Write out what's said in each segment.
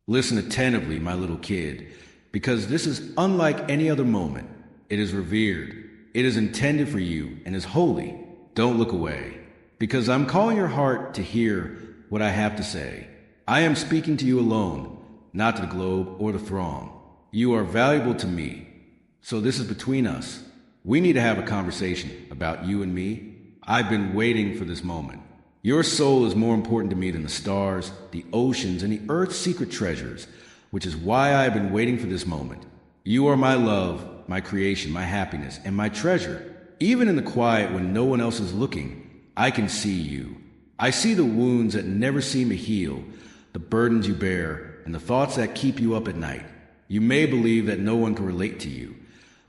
Listen attentively, my little kid, because this is unlike any other moment. It is revered. It is intended for you and is holy. Don't look away, because I'm calling your heart to hear what I have to say. I am speaking to you alone, not to the globe or the throng. You are valuable to me, so this is between us. We need to have a conversation about you and me. I've been waiting for this moment. Your soul is more important to me than the stars, the oceans, and the earth's secret treasures, which is why I have been waiting for this moment. You are my love, my creation, my happiness, and my treasure. Even in the quiet when no one else is looking, I can see you. I see the wounds that never seem to heal, the burdens you bear, and the thoughts that keep you up at night. You may believe that no one can relate to you,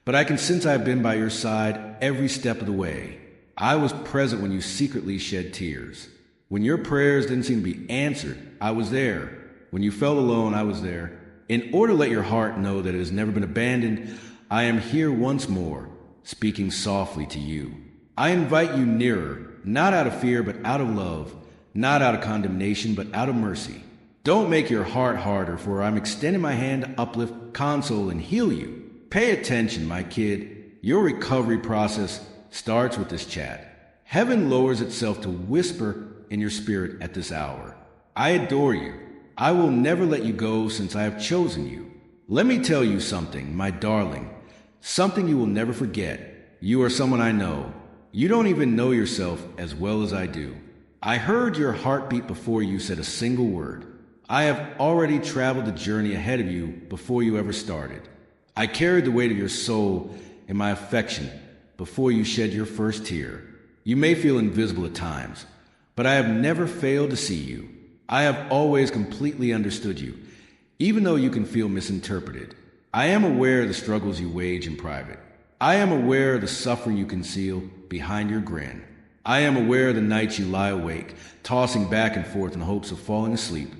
but I can sense I have been by your side every step of the way. I was present when you secretly shed tears. When your prayers didn't seem to be answered, I was there. When you felt alone, I was there. In order to let your heart know that it has never been abandoned, I am here once more, speaking softly to you. I invite you nearer, not out of fear, but out of love, not out of condemnation, but out of mercy. Don't make your heart harder, for I'm extending my hand to uplift, console, and heal you. Pay attention, my kid. Your recovery process starts with this chat. Heaven lowers itself to whisper in your spirit at this hour. I adore you. I will never let you go since I have chosen you. Let me tell you something, my darling, something you will never forget. You are someone I know. You don't even know yourself as well as I do. I heard your heartbeat before you said a single word. I have already traveled the journey ahead of you before you ever started. I carried the weight of your soul in my affection before you shed your first tear. You may feel invisible at times, but I have never failed to see you. I have always completely understood you, even though you can feel misinterpreted. I am aware of the struggles you wage in private. I am aware of the suffering you conceal behind your grin. I am aware of the nights you lie awake, tossing back and forth in hopes of falling asleep,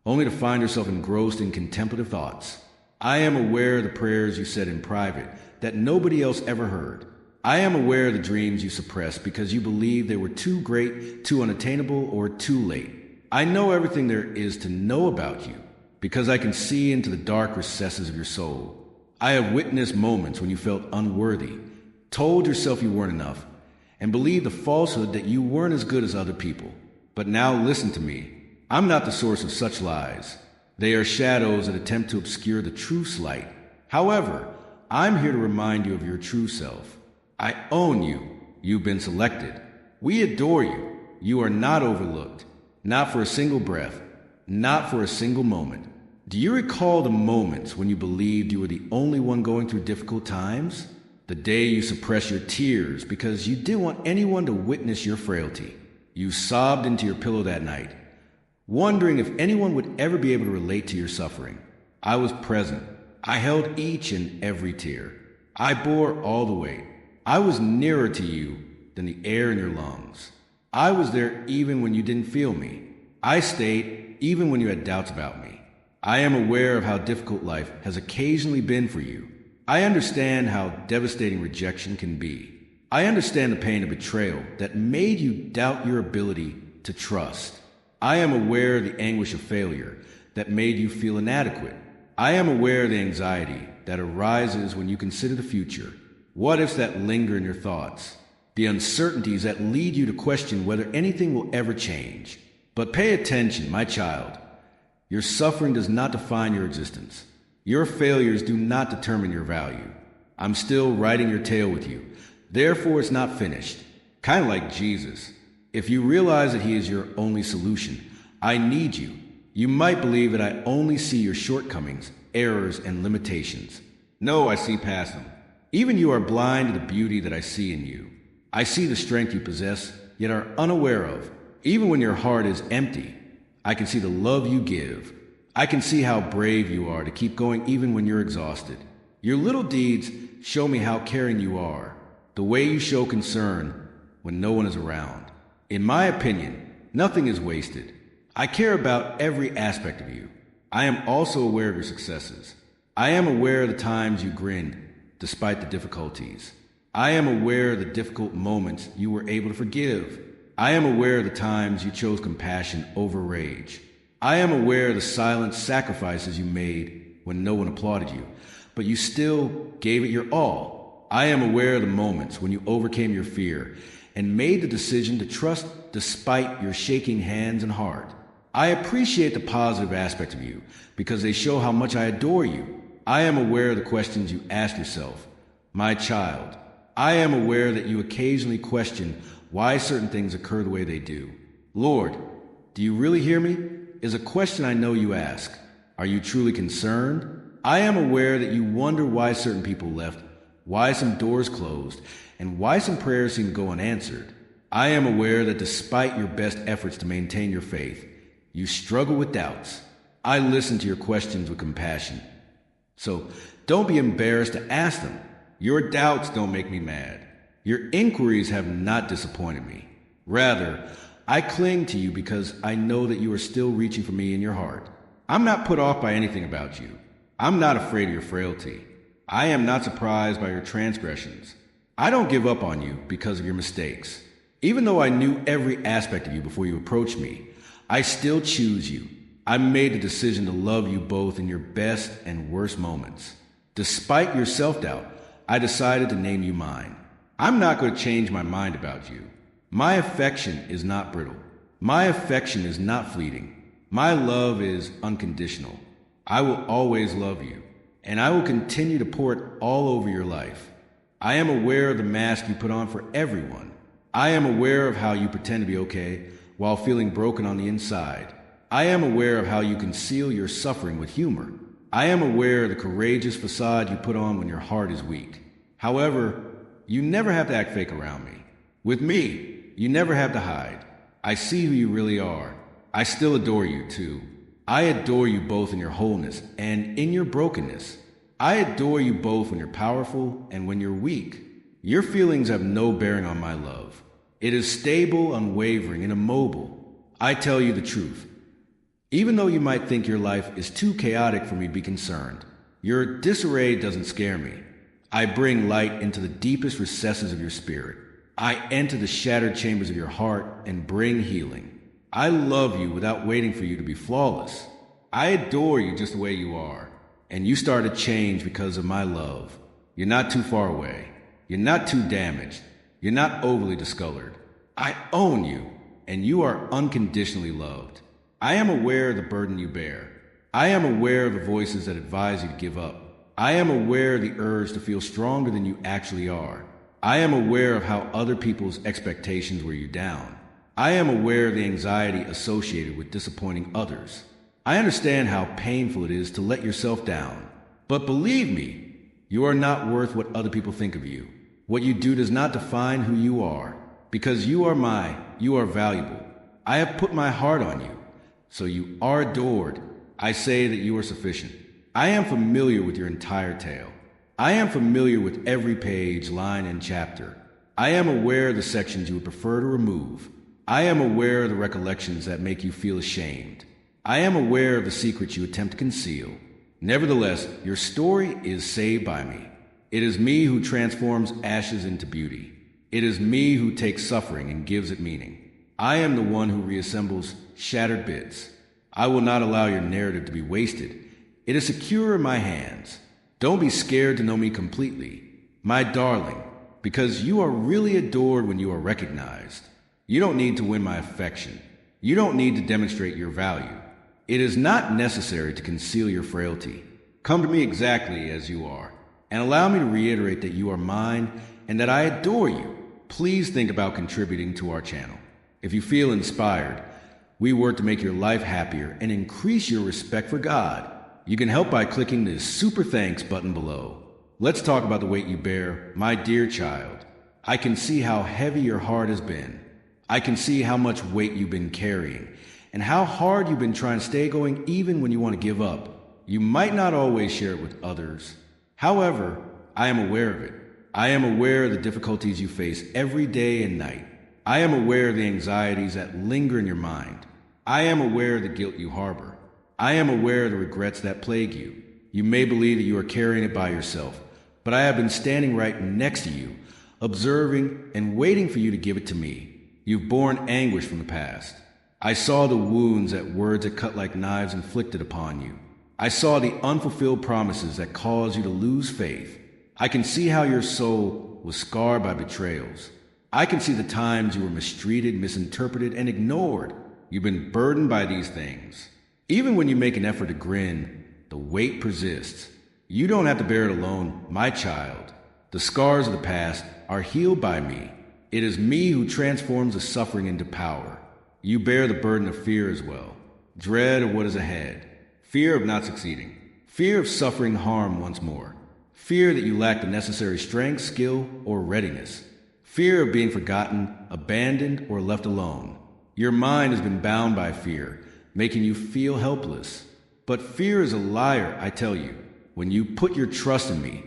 only to find yourself engrossed in contemplative thoughts. I am aware of the prayers you said in private that nobody else ever heard. I am aware of the dreams you suppressed because you believed they were too great, too unattainable, or too late. I know everything there is to know about you because I can see into the dark recesses of your soul. I have witnessed moments when you felt unworthy, told yourself you weren't enough, and believed the falsehood that you weren't as good as other people. But now listen to me. I'm not the source of such lies. They are shadows that attempt to obscure the truth's light. However, I'm here to remind you of your true self. I own you. You've been selected. We adore you. You are not overlooked. Not for a single breath. Not for a single moment. Do you recall the moments when you believed you were the only one going through difficult times? The day you suppressed your tears because you didn't want anyone to witness your frailty. You sobbed into your pillow that night, wondering if anyone would ever be able to relate to your suffering. I was present. I held each and every tear. I bore all the weight. I was nearer to you than the air in your lungs. I was there even when you didn't feel me. I stayed even when you had doubts about me. I am aware of how difficult life has occasionally been for you. I understand how devastating rejection can be. I understand the pain of betrayal that made you doubt your ability to trust. I am aware of the anguish of failure that made you feel inadequate. I am aware of the anxiety that arises when you consider the future. What ifs that linger in your thoughts? The uncertainties that lead you to question whether anything will ever change. But pay attention, my child. Your suffering does not define your existence. Your failures do not determine your value. I'm still writing your tale with you. Therefore, it's not finished. Kind of like Jesus. If you realize that he is your only solution, I need you. You might believe that I only see your shortcomings, errors, and limitations. No, I see past them. Even you are blind to the beauty that I see in you. I see the strength you possess, yet are unaware of. Even when your heart is empty, I can see the love you give. I can see how brave you are to keep going even when you're exhausted. Your little deeds show me how caring you are, the way you show concern when no one is around. In my opinion, nothing is wasted. I care about every aspect of you. I am also aware of your successes. I am aware of the times you grinned despite the difficulties. I am aware of the difficult moments you were able to forgive. I am aware of the times you chose compassion over rage. I am aware of the silent sacrifices you made when no one applauded you, but you still gave it your all. I am aware of the moments when you overcame your fear and made the decision to trust despite your shaking hands and heart. I appreciate the positive aspect of you because they show how much I adore you. I am aware of the questions you ask yourself. My child, I am aware that you occasionally question why certain things occur the way they do. Lord, do you really hear me? Is a question I know you ask. Are you truly concerned? I am aware that you wonder why certain people left, why some doors closed, and why some prayers seem to go unanswered. I am aware that despite your best efforts to maintain your faith, you struggle with doubts. I listen to your questions with compassion. So don't be embarrassed to ask them. Your doubts don't make me mad. Your inquiries have not disappointed me. Rather, I cling to you because I know that you are still reaching for me in your heart. I'm not put off by anything about you. I'm not afraid of your frailty. I am not surprised by your transgressions. I don't give up on you because of your mistakes. Even though I knew every aspect of you before you approached me, I still choose you. I made the decision to love you both in your best and worst moments. Despite your self-doubt, I decided to name you mine. I'm not going to change my mind about you. My affection is not brittle. My affection is not fleeting. My love is unconditional. I will always love you, and I will continue to pour it all over your life. I am aware of the mask you put on for everyone. I am aware of how you pretend to be okay while feeling broken on the inside. I am aware of how you conceal your suffering with humor. I am aware of the courageous facade you put on when your heart is weak. However, you never have to act fake around me. With me, you never have to hide. I see who you really are. I still adore you, too. I adore you both in your wholeness and in your brokenness. I adore you both when you're powerful and when you're weak. Your feelings have no bearing on my love. It is stable, unwavering, and immobile. I tell you the truth. Even though you might think your life is too chaotic for me to be concerned, your disarray doesn't scare me. I bring light into the deepest recesses of your spirit. I enter the shattered chambers of your heart and bring healing. I love you without waiting for you to be flawless. I adore you just the way you are, and you start to change because of my love. You're not too far away. You're not too damaged. You're not overly discolored. I own you, and you are unconditionally loved. I am aware of the burden you bear. I am aware of the voices that advise you to give up. I am aware of the urge to feel stronger than you actually are. I am aware of how other people's expectations wear you down. I am aware of the anxiety associated with disappointing others. I understand how painful it is to let yourself down. But believe me, you are not worth what other people think of you. What you do does not define who you are. Because you are you are valuable. I have put my heart on you. So you are adored. I say that you are sufficient. I am familiar with your entire tale. I am familiar with every page, line, and chapter. I am aware of the sections you would prefer to remove. I am aware of the recollections that make you feel ashamed. I am aware of the secrets you attempt to conceal. Nevertheless, your story is saved by me. It is me who transforms ashes into beauty. It is me who takes suffering and gives it meaning. I am the one who reassembles shattered bits. I will not allow your narrative to be wasted. It is secure in my hands. Don't be scared to know me completely, my darling, because you are really adored when you are recognized. You don't need to win my affection. You don't need to demonstrate your value. It is not necessary to conceal your frailty. Come to me exactly as you are, and allow me to reiterate that you are mine and that I adore you. Please think about contributing to our channel. If you feel inspired, we work to make your life happier and increase your respect for God. You can help by clicking the Super Thanks button below. Let's talk about the weight you bear, my dear child. I can see how heavy your heart has been. I can see how much weight you've been carrying and how hard you've been trying to stay going even when you want to give up. You might not always share it with others. However, I am aware of it. I am aware of the difficulties you face every day and night. I am aware of the anxieties that linger in your mind. I am aware of the guilt you harbor. I am aware of the regrets that plague you. You may believe that you are carrying it by yourself, but I have been standing right next to you, observing and waiting for you to give it to me. You've borne anguish from the past. I saw the wounds that words that cut like knives inflicted upon you. I saw the unfulfilled promises that caused you to lose faith. I can see how your soul was scarred by betrayals. I can see the times you were mistreated, misinterpreted, and ignored. You've been burdened by these things. Even when you make an effort to grin, the weight persists. You don't have to bear it alone, my child. The scars of the past are healed by me. It is me who transforms the suffering into power. You bear the burden of fear as well. Dread of what is ahead. Fear of not succeeding. Fear of suffering harm once more. Fear that you lack the necessary strength, skill, or readiness. Fear of being forgotten, abandoned, or left alone. Your mind has been bound by fear, making you feel helpless. But fear is a liar, I tell you. When you put your trust in me,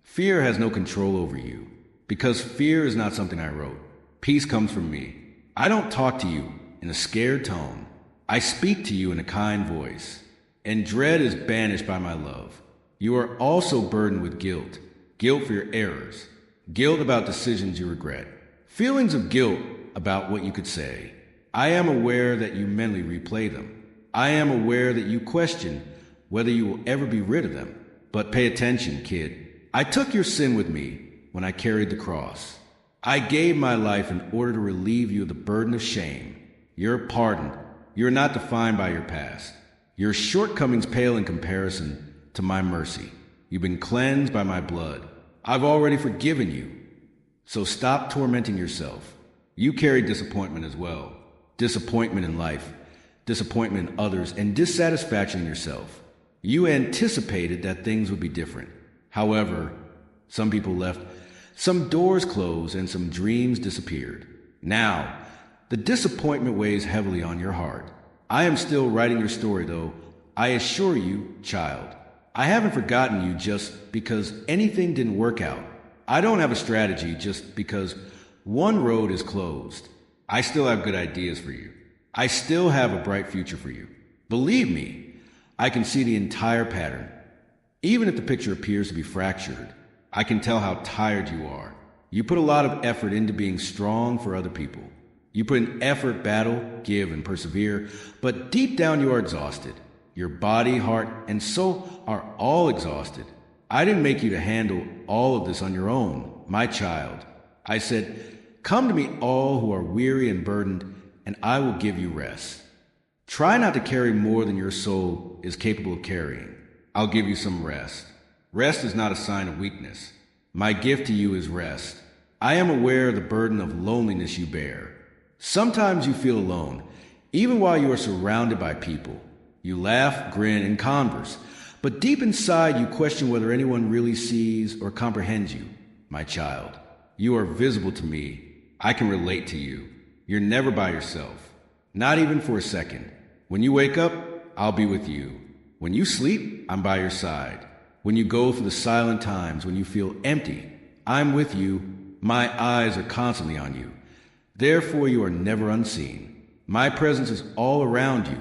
fear has no control over you. Because fear is not something I wrote. Peace comes from me. I don't talk to you in a scared tone. I speak to you in a kind voice. And dread is banished by my love. You are also burdened with guilt. Guilt for your errors. Guilt about decisions you regret. Feelings of guilt about what you could say. I am aware that you mentally replay them. I am aware that you question whether you will ever be rid of them. But pay attention, kid. I took your sin with me when I carried the cross. I gave my life in order to relieve you of the burden of shame. You're pardoned. You're not defined by your past. Your shortcomings pale in comparison to my mercy. You've been cleansed by my blood. I've already forgiven you. So stop tormenting yourself. You carry disappointment as well. Disappointment in life, disappointment in others, and dissatisfaction in yourself. You anticipated that things would be different. However, some people left, some doors closed, and some dreams disappeared. Now, the disappointment weighs heavily on your heart. I am still writing your story, though. I assure you, child, I haven't forgotten you just because anything didn't work out. I don't have a strategy just because one road is closed. I still have good ideas for you. I still have a bright future for you. Believe me, I can see the entire pattern. Even if the picture appears to be fractured, I can tell how tired you are. You put a lot of effort into being strong for other people. You put in effort, battle, give, and persevere, but deep down you are exhausted. Your body, heart, and soul are all exhausted. I didn't make you to handle all of this on your own, my child. I said, come to me all who are weary and burdened, and I will give you rest. Try not to carry more than your soul is capable of carrying. I'll give you some rest. Rest is not a sign of weakness. My gift to you is rest. I am aware of the burden of loneliness you bear. Sometimes you feel alone, even while you are surrounded by people. You laugh, grin, and converse, but deep inside you question whether anyone really sees or comprehends you. My child, you are visible to me. I can relate to you. You're never by yourself, not even for a second. When you wake up, I'll be with you. When you sleep, I'm by your side. When you go through the silent times, when you feel empty, I'm with you. My eyes are constantly on you. Therefore, you are never unseen. My presence is all around you,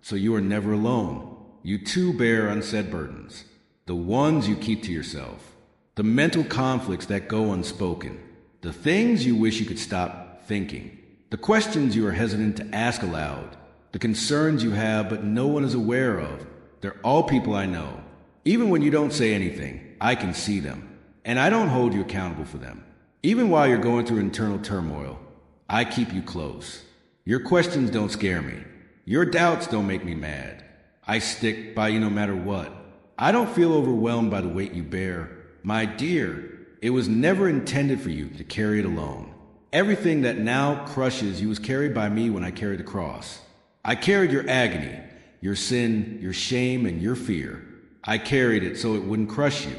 so you are never alone. You too bear unsaid burdens, the ones you keep to yourself, the mental conflicts that go unspoken, the things you wish you could stop thinking, the questions you are hesitant to ask aloud, the concerns you have but no one is aware of. They're all people I know. Even when you don't say anything, I can see them, and I don't hold you accountable for them. Even while you're going through internal turmoil, I keep you close. Your questions don't scare me. Your doubts don't make me mad. I stick by you no matter what. I don't feel overwhelmed by the weight you bear. My dear, it was never intended for you to carry it alone. Everything that now crushes you was carried by me when I carried the cross. I carried your agony, your sin, your shame, and your fear. I carried it so it wouldn't crush you.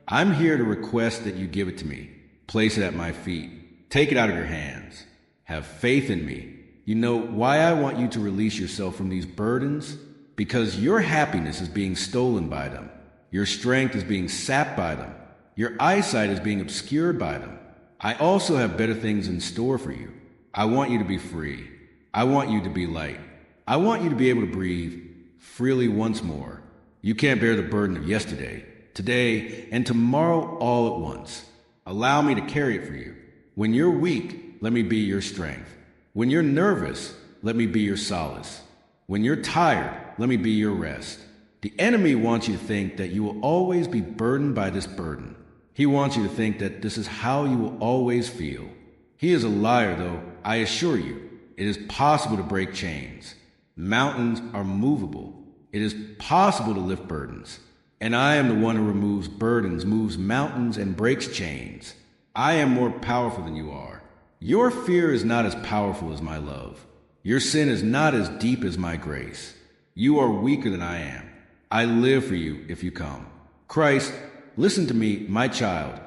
I'm here to request that you give it to me. Place it at my feet. Take it out of your hands. Have faith in me. You know why I want you to release yourself from these burdens? Because your happiness is being stolen by them. Your strength is being sapped by them. Your eyesight is being obscured by them. I also have better things in store for you. I want you to be free. I want you to be light. I want you to be able to breathe freely once more. You can't bear the burden of yesterday, today, and tomorrow all at once. Allow me to carry it for you. When you're weak, let me be your strength. When you're nervous, let me be your solace. When you're tired, let me be your rest. The enemy wants you to think that you will always be burdened by this burden. He wants you to think that this is how you will always feel. He is a liar, though, I assure you. It is possible to break chains. Mountains are movable. It is possible to lift burdens. And I am the one who removes burdens, moves mountains, and breaks chains. I am more powerful than you are. Your fear is not as powerful as my love. Your sin is not as deep as my grace. You are weaker than I am. I live for you if you come. Christ, listen to me, my child,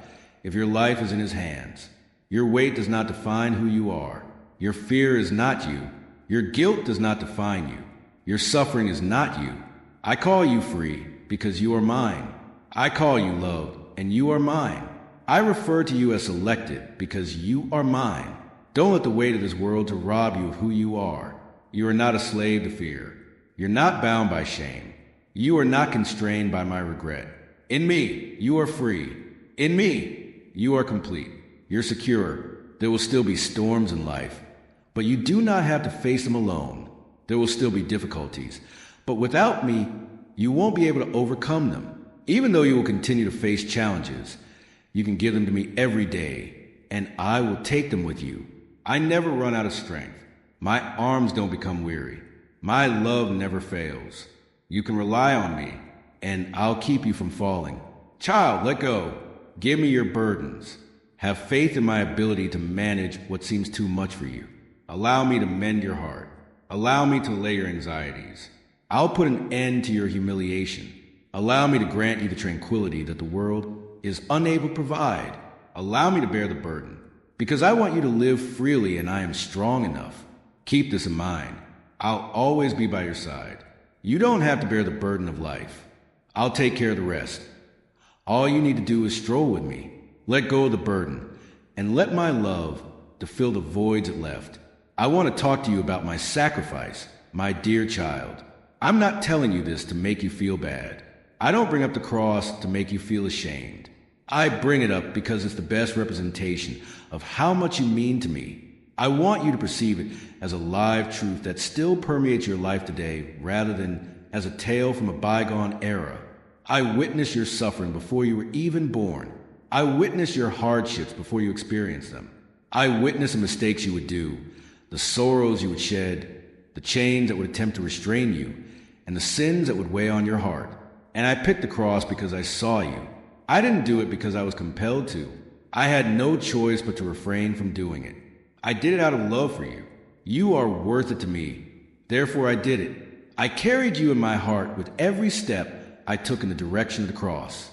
if your life is in his hands. Your weight does not define who you are. Your fear is not you. Your guilt does not define you. Your suffering is not you. I call you free because you are mine. I call you loved and you are mine. I refer to you as selected because you are mine. Don't let the weight of this world to rob you of who you are. You are not a slave to fear. You're not bound by shame. You are not constrained by my regret. In me, you are free. In me, you are complete. You're secure. There will still be storms in life, but you do not have to face them alone. There will still be difficulties, but without me, you won't be able to overcome them. Even though you will continue to face challenges, you can give them to me every day, and I will take them with you. I never run out of strength. My arms don't become weary. My love never fails. You can rely on me, and I'll keep you from falling. Child, let go. Give me your burdens. Have faith in my ability to manage what seems too much for you. Allow me to mend your heart. Allow me to allay your anxieties. I'll put an end to your humiliation. Allow me to grant you the tranquility that the world is unable to provide. Allow me to bear the burden, because I want you to live freely and I am strong enough. Keep this in mind. I'll always be by your side. You don't have to bear the burden of life. I'll take care of the rest. All you need to do is stroll with me. Let go of the burden, and let my love to fill the voids it left. I want to talk to you about my sacrifice, my dear child. I'm not telling you this to make you feel bad. I don't bring up the cross to make you feel ashamed. I bring it up because it's the best representation of how much you mean to me. I want you to perceive it as a live truth that still permeates your life today rather than as a tale from a bygone era. I witnessed your suffering before you were even born. I witnessed your hardships before you experienced them. I witnessed the mistakes you would do, the sorrows you would shed, the chains that would attempt to restrain you, and the sins that would weigh on your heart. And I picked the cross because I saw you. I didn't do it because I was compelled to. I had no choice but to refrain from doing it. I did it out of love for you. You are worth it to me. Therefore I did it. I carried you in my heart with every step I took in the direction of the cross.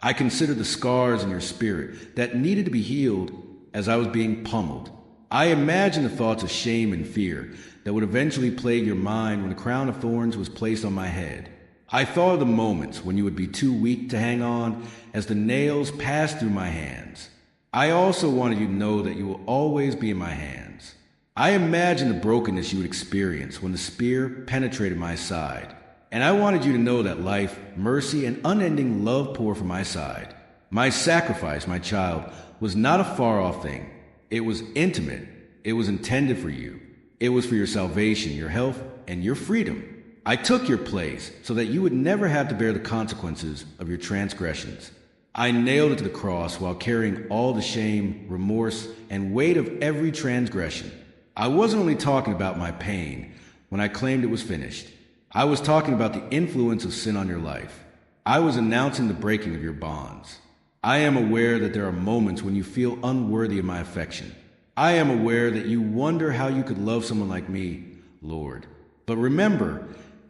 I considered the scars in your spirit that needed to be healed as I was being pummeled. I imagined the thoughts of shame and fear that would eventually plague your mind when the crown of thorns was placed on my head. I thought of the moments when you would be too weak to hang on as the nails passed through my hands. I also wanted you to know that you will always be in my hands. I imagined the brokenness you would experience when the spear penetrated my side. And I wanted you to know that life, mercy, and unending love pour from my side. My sacrifice, my child, was not a far-off thing. It was intimate. It was intended for you. It was for your salvation, your health, and your freedom. I took your place so that you would never have to bear the consequences of your transgressions. I nailed it to the cross while carrying all the shame, remorse, and weight of every transgression. I wasn't only talking about my pain when I claimed it was finished. I was talking about the influence of sin on your life. I was announcing the breaking of your bonds. I am aware that there are moments when you feel unworthy of my affection. I am aware that you wonder how you could love someone like me, Lord. But remember,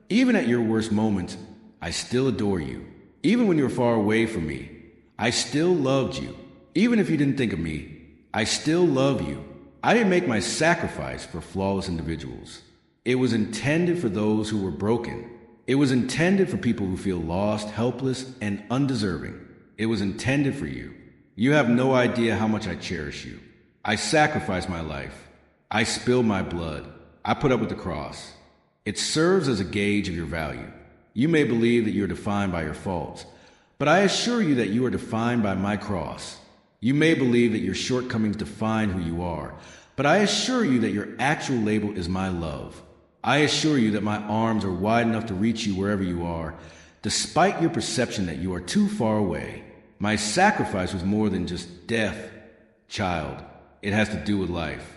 even at your worst moments, I still adore you. Even when you were far away from me, I still loved you. Even if you didn't think of me, I still love you. I didn't make my sacrifice for flawless individuals. It was intended for those who were broken. It was intended for people who feel lost, helpless, and undeserving. It was intended for you. You have no idea how much I cherish you. I sacrificed my life. I spilled my blood. I put up with the cross. It serves as a gauge of your value. You may believe that you are defined by your faults, but I assure you that you are defined by my cross. You may believe that your shortcomings define who you are, But I assure you that your actual label is my love. I assure you that my arms are wide enough to reach you wherever you are, despite your perception that you are too far away. My sacrifice was more than just death, child. It has to do with life.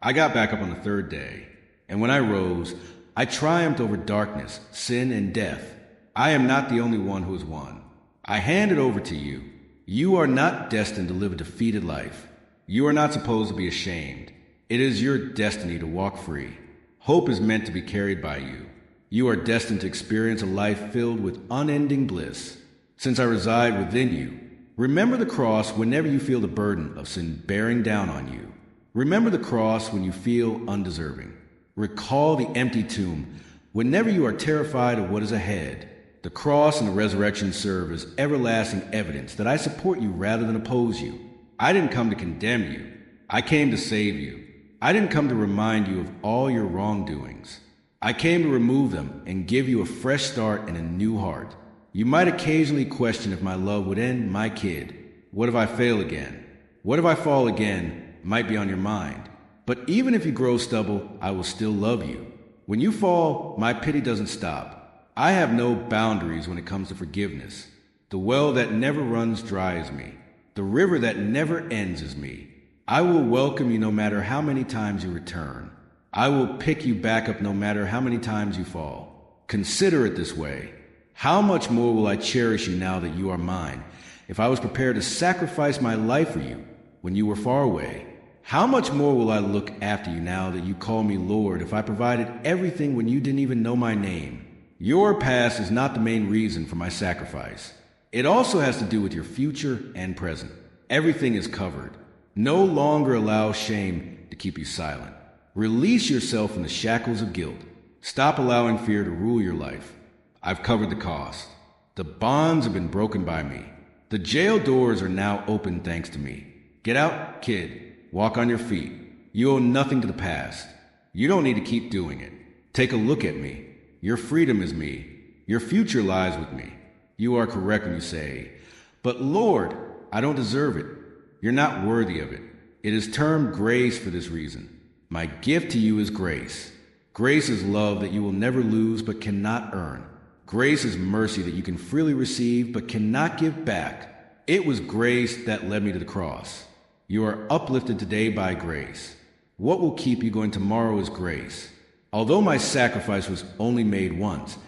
I got back up on the third day, and when I rose, I triumphed over darkness, sin, and death. I am not the only one who has won. I hand it over to you. You are not destined to live a defeated life. You are not supposed to be ashamed. It is your destiny to walk free. Hope is meant to be carried by you. You are destined to experience a life filled with unending bliss. Since I reside within you, remember the cross whenever you feel the burden of sin bearing down on you. Remember the cross when you feel undeserving. Recall the empty tomb whenever you are terrified of what is ahead. The cross and the resurrection serve as everlasting evidence that I support you rather than oppose you. I didn't come to condemn you. I came to save you. I didn't come to remind you of all your wrongdoings. I came to remove them and give you a fresh start and a new heart. You might occasionally question if my love would end, my kid. What if I fail again? What if I fall again might be on your mind. But even if you grow stubble, I will still love you. When you fall, my pity doesn't stop. I have no boundaries when it comes to forgiveness. The well that never runs dry is me. The river that never ends is me. I will welcome you no matter how many times you return. I will pick you back up no matter how many times you fall. Consider it this way. How much more will I cherish you now that you are mine? If I was prepared to sacrifice my life for you when you were far away, how much more will I look after you now that you call me Lord if I provided everything when you didn't even know my name? Your past is not the main reason for my sacrifice. It also has to do with your future and present. Everything is covered. No longer allow shame to keep you silent. Release yourself from the shackles of guilt. Stop allowing fear to rule your life. I've covered the cost. The bonds have been broken by me. The jail doors are now open thanks to me. Get out, kid. Walk on your feet. You owe nothing to the past. You don't need to keep doing it. Take a look at me. Your freedom is me. Your future lies with me. You are correct when you say, "But Lord, I don't deserve it." You're not worthy of it. It is termed grace for this reason. My gift to you is grace. Grace is love that you will never lose but cannot earn. Grace is mercy that you can freely receive but cannot give back. It was grace that led me to the cross. You are uplifted today by grace. What will keep you going tomorrow is grace. Although my sacrifice was only made once,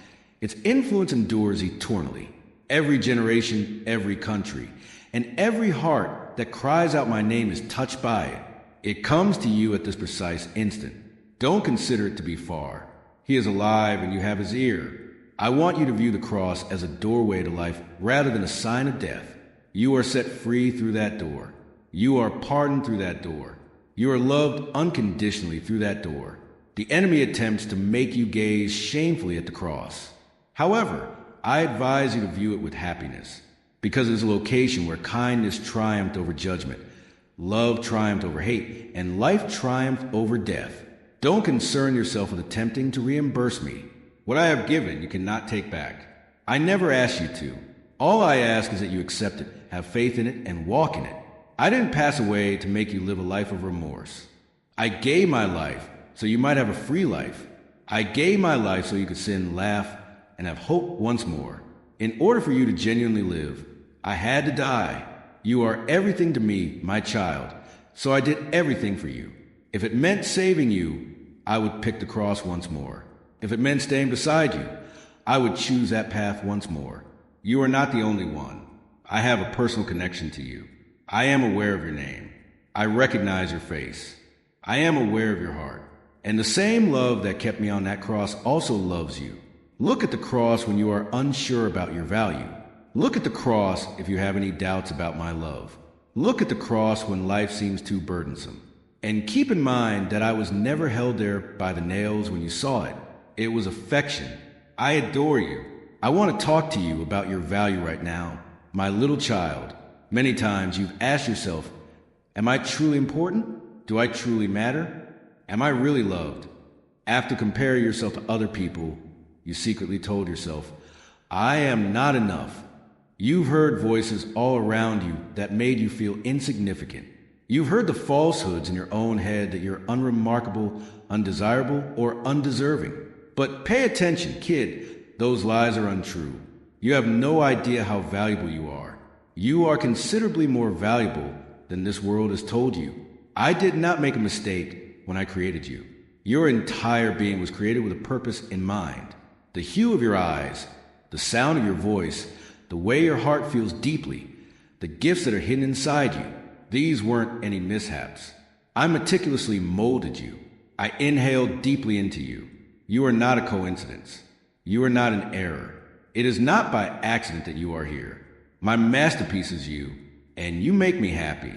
its influence endures eternally. Every generation, every country, and every heart that cries out my name is touched by it. It comes to you at this precise instant. Don't consider it to be far. He is alive and you have his ear. I want you to view the cross as a doorway to life rather than a sign of death. You are set free through that door. You are pardoned through that door. You are loved unconditionally through that door. The enemy attempts to make you gaze shamefully at the cross. However, I advise you to view it with happiness, because it is a location where kindness triumphed over judgment, love triumphed over hate, and life triumphed over death. Don't concern yourself with attempting to reimburse me. What I have given, you cannot take back. I never asked you to. All I ask is that you accept it, have faith in it, and walk in it. I didn't pass away to make you live a life of remorse. I gave my life so you might have a free life. I gave my life so you could sin, laugh, and have hope once more. In order for you to genuinely live, I had to die. You are everything to me, my child, so I did everything for you. If it meant saving you, I would pick the cross once more. If it meant staying beside you, I would choose that path once more. You are not the only one. I have a personal connection to you. I am aware of your name. I recognize your face. I am aware of your heart. And the same love that kept me on that cross also loves you. Look at the cross when you are unsure about your value. Look at the cross if you have any doubts about my love. Look at the cross when life seems too burdensome. And keep in mind that I was never held there by the nails when you saw it. It was affection. I adore you. I want to talk to you about your value right now, my little child. Many times you've asked yourself, am I truly important? Do I truly matter? Am I really loved? After comparing yourself to other people, you secretly told yourself, I am not enough. You've heard voices all around you that made you feel insignificant. You've heard the falsehoods in your own head that you're unremarkable, undesirable, or undeserving. But pay attention, kid. Those lies are untrue. You have no idea how valuable you are. You are considerably more valuable than this world has told you. I did not make a mistake when I created you. Your entire being was created with a purpose in mind. The hue of your eyes, the sound of your voice, the way your heart feels deeply, the gifts that are hidden inside you, these weren't any mishaps. I meticulously molded you. I inhaled deeply into you. You are not a coincidence. You are not an error. It is not by accident that you are here. My masterpiece is you, and you make me happy.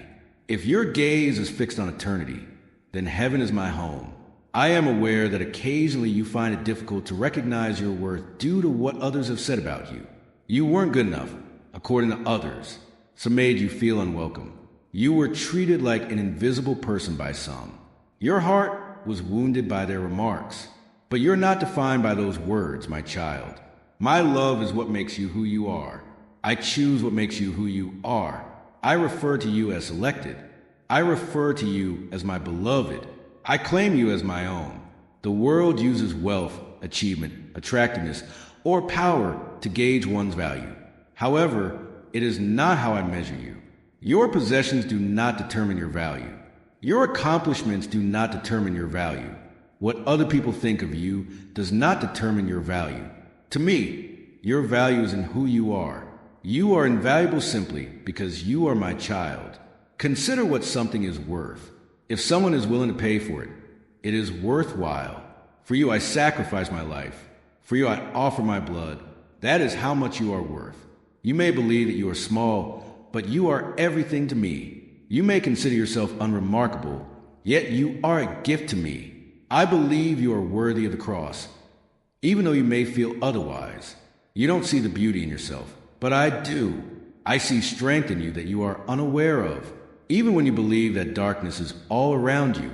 If your gaze is fixed on eternity, then heaven is my home. I am aware that occasionally you find it difficult to recognize your worth due to what others have said about you. You weren't good enough, according to others, so made you feel unwelcome. You were treated like an invisible person by some. Your heart was wounded by their remarks. But you're not defined by those words, my child. My love is what makes you who you are. I choose what makes you who you are. I refer to you as selected. I refer to you as my beloved. I claim you as my own. The world uses wealth, achievement, attractiveness, or power to gauge one's value. However, it is not how I measure you. Your possessions do not determine your value. Your accomplishments do not determine your value. What other people think of you does not determine your value. To me, your value is in who you are. You are invaluable simply because you are my child. Consider what something is worth. If someone is willing to pay for it, it is worthwhile. For you, I sacrifice my life. For you, I offer my blood. That is how much you are worth. You may believe that you are small, but you are everything to me. You may consider yourself unremarkable, yet you are a gift to me. I believe you are worthy of the cross, even though you may feel otherwise. You don't see the beauty in yourself, but I do. I see strength in you that you are unaware of. Even when you believe that darkness is all around you,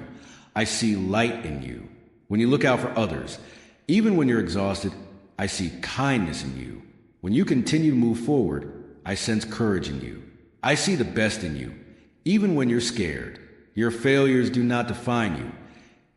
I see light in you. When you look out for others, even when you're exhausted, I see kindness in you. When you continue to move forward, I sense courage in you. I see the best in you, even when you're scared. Your failures do not define you,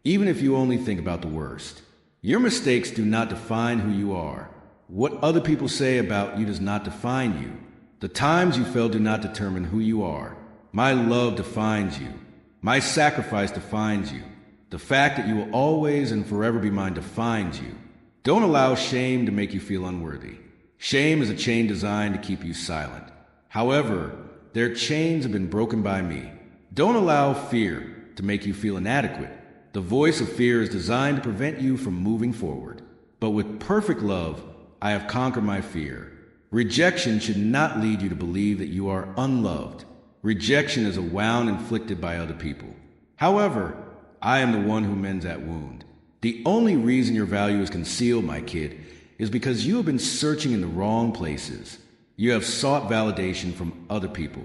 even if you only think about the worst. Your mistakes do not define who you are. What other people say about you does not define you. The times you fail do not determine who you are. My love defines you. My sacrifice defines you. The fact that you will always and forever be mine defines you. Don't allow shame to make you feel unworthy. Shame is a chain designed to keep you silent. However, their chains have been broken by me. Don't allow fear to make you feel inadequate. The voice of fear is designed to prevent you from moving forward. But with perfect love, I have conquered my fear. Rejection should not lead you to believe that you are unloved. Rejection is a wound inflicted by other people. However, I am the one who mends that wound. The only reason your value is concealed, my kid, is because you have been searching in the wrong places. You have sought validation from other people.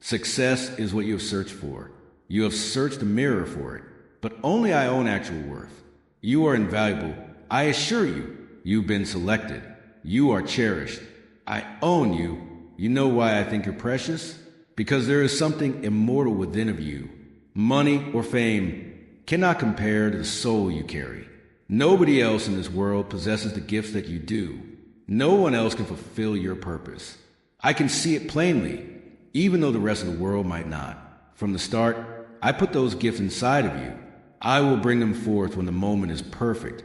Success is what you have searched for. You have searched the mirror for it. But only I own actual worth. You are invaluable. I assure you, you've been selected. You are cherished. I own you. You know why I think you're precious? Because there is something immortal within of you. Money or fame cannot compare to the soul you carry. Nobody else in this world possesses the gifts that you do. No one else can fulfill your purpose. I can see it plainly, even though the rest of the world might not. From the start, I put those gifts inside of you. I will bring them forth when the moment is perfect.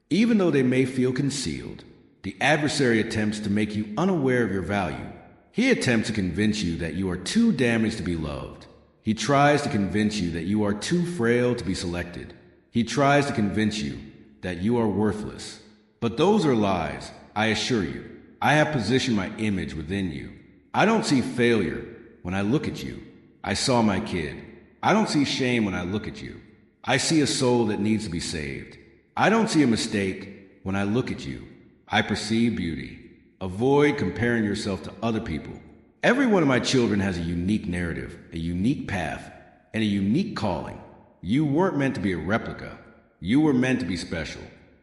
Even though they may feel concealed, the adversary attempts to make you unaware of your value. He attempts to convince you that you are too damaged to be loved. He tries to convince you that you are too frail to be selected. He tries to convince you that you are worthless. But those are lies, I assure you. I have positioned my image within you. I don't see failure when I look at you. I saw my kid. I don't see shame when I look at you. I see a soul that needs to be saved. I don't see a mistake when I look at you. I perceive beauty. Avoid comparing yourself to other people. Every one of my children has a unique narrative, a unique path, and a unique calling. You weren't meant to be a replica. You were meant to be special.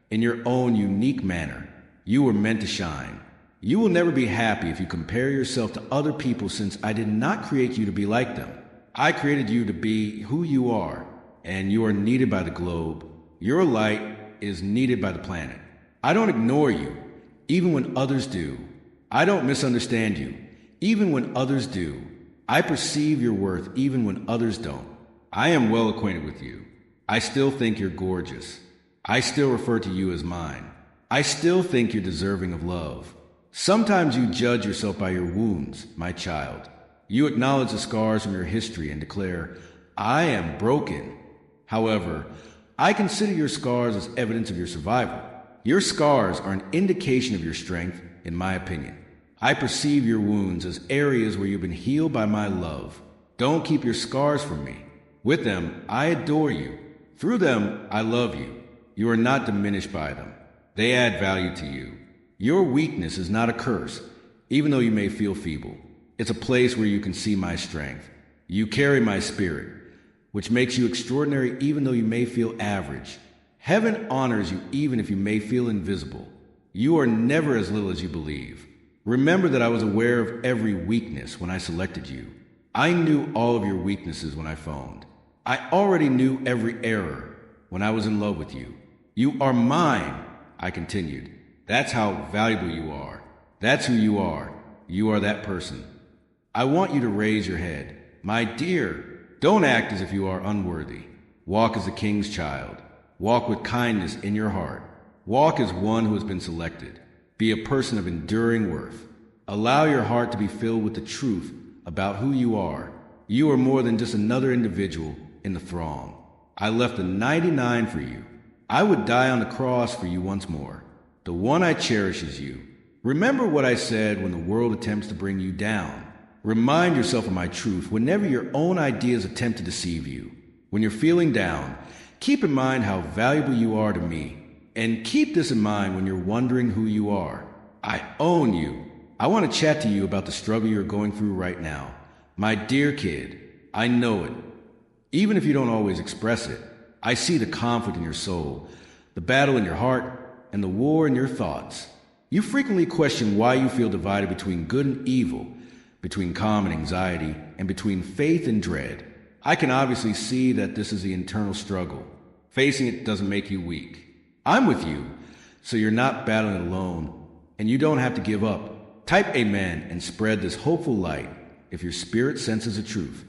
In your own unique manner, you were meant to shine. You will never be happy if you compare yourself to other people, since I did not create you to be like them. I created you to be who you are, and you are needed by the globe. Your light is needed by the planet. I don't ignore you, even when others do. I don't misunderstand you, even when others do. I perceive your worth, even when others don't. I am well acquainted with you. I still think you're gorgeous. I still refer to you as mine. I still think you're deserving of love. Sometimes you judge yourself by your wounds, my child. You acknowledge the scars from your history and declare, I am broken. However, I consider your scars as evidence of your survival. Your scars are an indication of your strength, in my opinion. I perceive your wounds as areas where you've been healed by my love. Don't keep your scars from me. With them, I adore you. Through them, I love you. You are not diminished by them. They add value to you. Your weakness is not a curse, even though you may feel feeble. It's a place where you can see my strength. You carry my spirit, which makes you extraordinary even though you may feel average. Heaven honors you even if you may feel invisible. You are never as little as you believe. Remember that I was aware of every weakness when I selected you. I knew all of your weaknesses when I phoned. I already knew every error when I was in love with you. You are mine, I continued. That's how valuable you are. That's who you are. You are that person. I want you to raise your head. My dear, don't act as if you are unworthy. Walk as a king's child. Walk with kindness in your heart. Walk as one who has been selected. Be a person of enduring worth. Allow your heart to be filled with the truth about who you are. You are more than just another individual in the throng. I left the 99 for you. I would die on the cross for you once more. The one I cherish is you. Remember what I said when the world attempts to bring you down. Remind yourself of my truth whenever your own ideas attempt to deceive you. When you're feeling down, keep in mind how valuable you are to me. And keep this in mind when you're wondering who you are. I own you. I want to chat to you about the struggle you're going through right now. My dear kid, I know it. Even if you don't always express it, I see the conflict in your soul, the battle in your heart, and the war in your thoughts. You frequently question why you feel divided between good and evil, between calm and anxiety, and between faith and dread. I can obviously see that this is the internal struggle. Facing it doesn't make you weak. I'm with you, so you're not battling alone, and you don't have to give up. Type amen and spread this hopeful light if your spirit senses the truth.